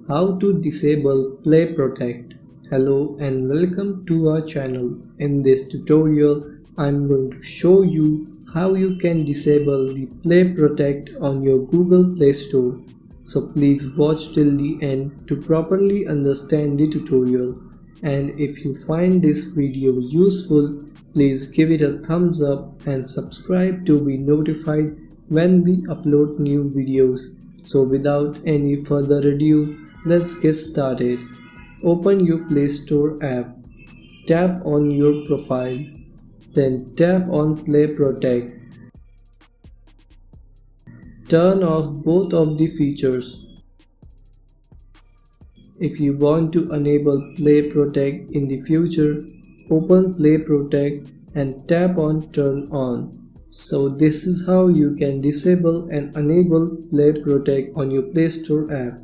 How to disable Play Protect. Hello and welcome to our channel. In this tutorial, I'm going to show you how you can disable the Play Protect on your Google Play Store. So please watch till the end to properly understand the tutorial. And if you find this video useful, please give it a thumbs up and subscribe to be notified when we upload new videos. So without any further ado, let's get started. Open your Play Store app, tap on your profile, then tap on Play Protect. Turn off both of the features. If you want to enable Play Protect in the future, open Play Protect and tap on Turn On. So this is how you can disable and enable Play Protect on your Play Store app.